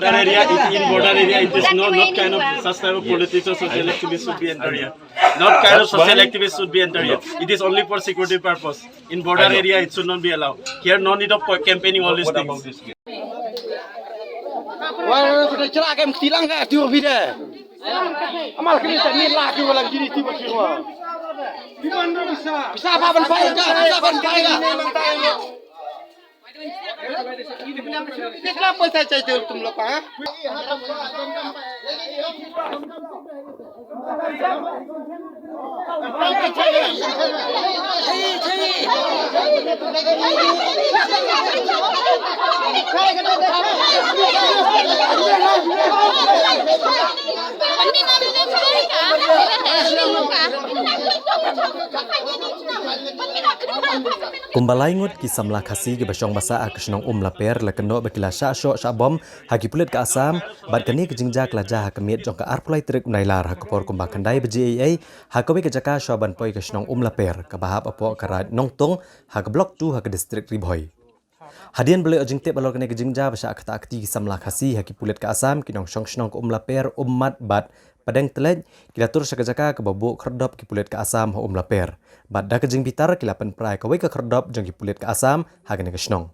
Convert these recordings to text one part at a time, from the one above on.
border area, in border area, it is not kind of such type of politics or social activists should be enter here. Not kind of social activists should be enter here. It is only for security purpose. In border area, it should not be allowed. Here, no need of campaigning all these things. Wah, kita celak kem tilang ka tiur bida. Amal kini tak ni lagi walang gini tiba semua. Di mana bisa? Bisa apa ban pai ka? Bisa ban pai ka? Kenapa saya cai tum lepas? Kumbalai ngut kisah melakasi ke basyong basa aksenong laper lekeno bakila syok syabom hagi pulit ke asam bad kini ke jingjak lajah kemit jong ke arpulai trik nailar hakapor kumbak kandai BJA hakawi ke jaka syaban poi ke senong laper ke bahap apo karat nongtong hak blok 2 hak distrik Ribhoi. Hadian beli ojing tip balor kene ke jingja basa akta akti kisah melakasi hagi pulit ke asam kinong syong senong ke laper umat bad padang telet kila tur syakajaka ke babuk kerdop ki pulit ke asam ho laper. Bad dah kejing bitar kilapan prai kawai ke kerdop jong ki pulit ke asam hagane ke senong.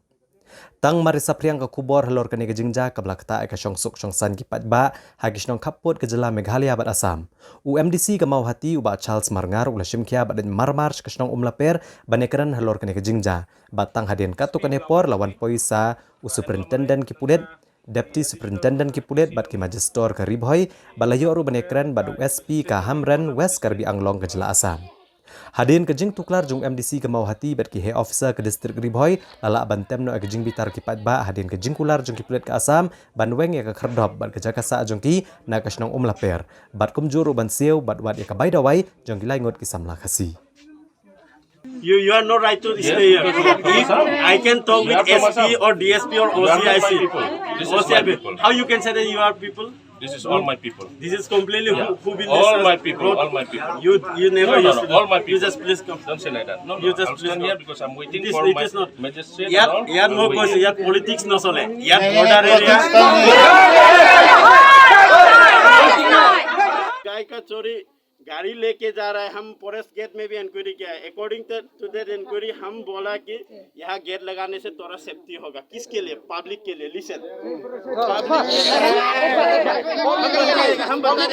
Tang marisa priang ke kubor halor kene ke jingja ke belakta ke syong suk syong san ki patba hagi senong kaput ke jela Meghalaya bad asam. UMDC ke mau hati uba Charles Marngar ula shimkia bad marmarch ke senong laper banekaran halor kene ke jingja. Batang hadian katu kene por lawan poisa superintendent ki pulit Deputy Superintendent ki pulit bad ki Majestor ke Ribhoi balayo ru banekran bad USP ka Hamran West Karbi Anglong ke jela asam. Hadin ke jing tuklar jung MDC ke mau hati bad ki Head Officer ke distrik Ribhoi lala bantem no ke jing bitar ki patba hadin ke jing kular jung ki pulit ke asam banweng ya ke kerdop bad ke jakasa jung ki na ke senong laper bad kumjuru ban siu bad wat ya ke baidawai jung ki laingot ki samla khasi. You are not right to stay here. If I can talk with SP or DSP or OCIC. How you can say that you are people? This is all my people. This is completely who will All my people. All my people. You never used to. All my people. You just please come. Don't say like that. No, You just I'm please stand here come. because I'm waiting It is- for it my is not. magistrate. Yat no question. Yat politics no sole. Yat border area. गाय का चोरी गाड़ी लेके जा रहा है. हम forest gate में भी इंक्वायरी किया है. अकॉर्डिंग टू दैट इंक्वायरी हम बोला कि यहाँ गेट लगाने से थोड़ा सेफ्टी होगा. किसके लिए? पब्लिक के लिए. लिसन हम बता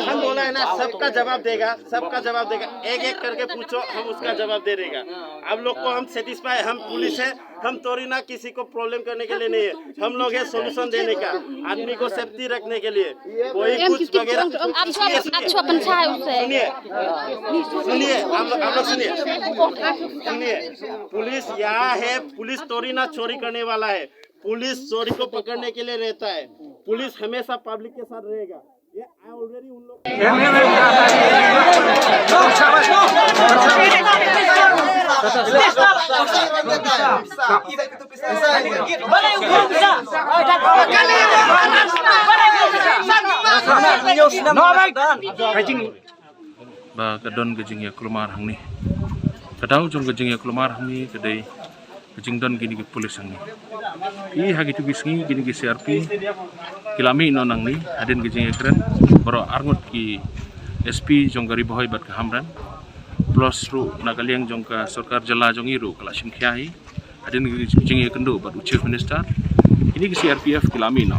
हम बोला है ना, सबका जवाब देगा. सबका जवाब देगा. एक एक करके पूछो, हम उसका जवाब दे देगा. आप लोग को हम सेटिस्फाई. हम पुलिस है. हम तोड़ी ना किसी को प्रॉब्लम करने के लिए नहीं है. हम लोग है सोल्यूशन देने का, आदमी को सेफ्टी रखने के लिए. कोई कुछ वगैरह सुनिए सुनिए आप लोग सुनिए. पुलिस यहाँ है. पुलिस तोड़ी ना चोरी करने वाला है. पुलिस चोरी को पकड़ने के लिए रहता है. पुलिस हमेशा पब्लिक के साथ रहेगा. ये ऑलरेडी उन लोग Ba kadon kejing ya kelumar hang ni. Kadau jong kejing ya kelumar hang ni kedai kejing don gini ke polis hang ni. I hagi tu bisngi gini ke CRP kilami no nang ni adin kejing ya keren baro arngut ki SP jong gari Ribhoi bat ke Hamran plus ru nakaliang jong ka sarkar jala jong iru kala simkhiai adin kejing ya kendo bat chief minister ini ke CRPF kilami no.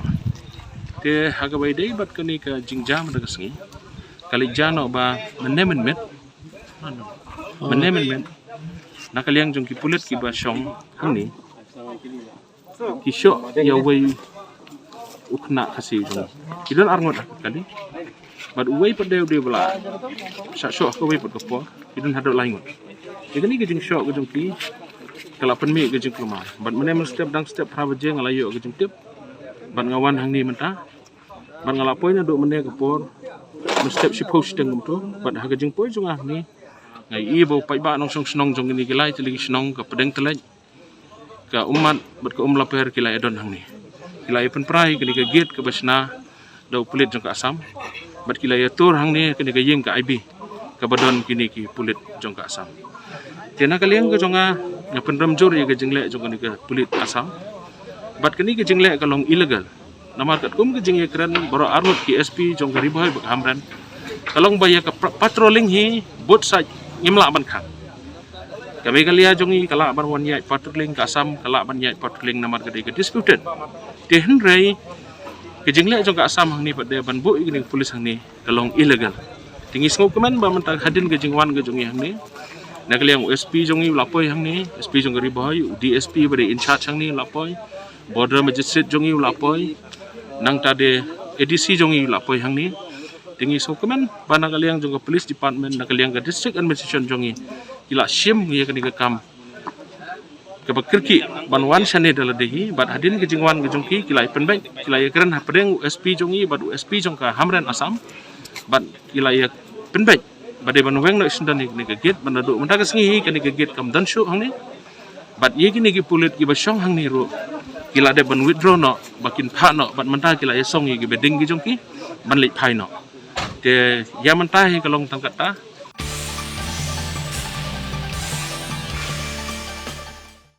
Te haga bai dei bat kani ka jingjam daga sengi kali jano ba menemen met nakaliang jong ki pulit ki ba syong hang ni kisyo ya wei ukna kasi jong kidon arngot kali bad wei padeu de bala sa syok ko wei pat ko kidon hadot laingot igani ke jing syok ke jong ki kala penmi ke jing kelumar bad menemen step dang step prawaje ngalayo ke jing tip bad ngawan hang ni menta bad ngalapoi na do mene ke por step si post deng tu bad haga jing poi jong ah ni ngai i bo pai ba nong song snong jong ni kilai teli snong ka pedeng telaj ka umat bat ka laper kilai adon hang ni kilai pen prai kini ka gate ke basna do pulit jong ka asam bat kilai atur hang ni kini ka yeng ka IB kabadon kini ki pulit jong ka Assam. Tiana kaliang ke jonga yang penramjur ya ke jingle jong ni ke pulit Assam. Bat kini ke jingle kalong illegal. Nama kat kum ke jingle keren baru arut ki SP jong ka ribai bak hamran. Kalong baya ke patrolling hi bot sa ngimla ban khang. Kami kalia jongi kala ban wan yai patrolling ka Assam kala ban yai patrolling nama ke disputed. Tehen rai ke jingle jong ka Assam hang ni pada ban bu ini polis hang ni kalong illegal. Tinggi sengok kemen ba mentang hadin ke jingwan ke jongi hang ni. Nak liang USP jongi lapoi hang ni, SP jong ribai, DSP bari in charge hang ni lapoi, border magistrate jongi lapoi, nang tade ADC jongi lapoi hang ni. Tinggi sengok kemen ba nak liang jong police department nak liang ke district administration jongi kila sim ye ke kam. Ke bakirki banwan sane dala dehi, bat hadin ke jingwan ke jongki kila penbaik, kila ye keren hapadeng USP jongi, bat USP jong ka Hamran Assam. Bat kila ye penbaik badai banweng nak sendan ni gate bandadu mentaka sengi kan ni gate kam dan show hang ni bat ye kini ki pulit ki basong hang ni ro kila de ban withdraw no bakin pha no bat mentaka kila ye song ye ki beding ki jongki ban lek phai no te ya mentah kalong tangkat ta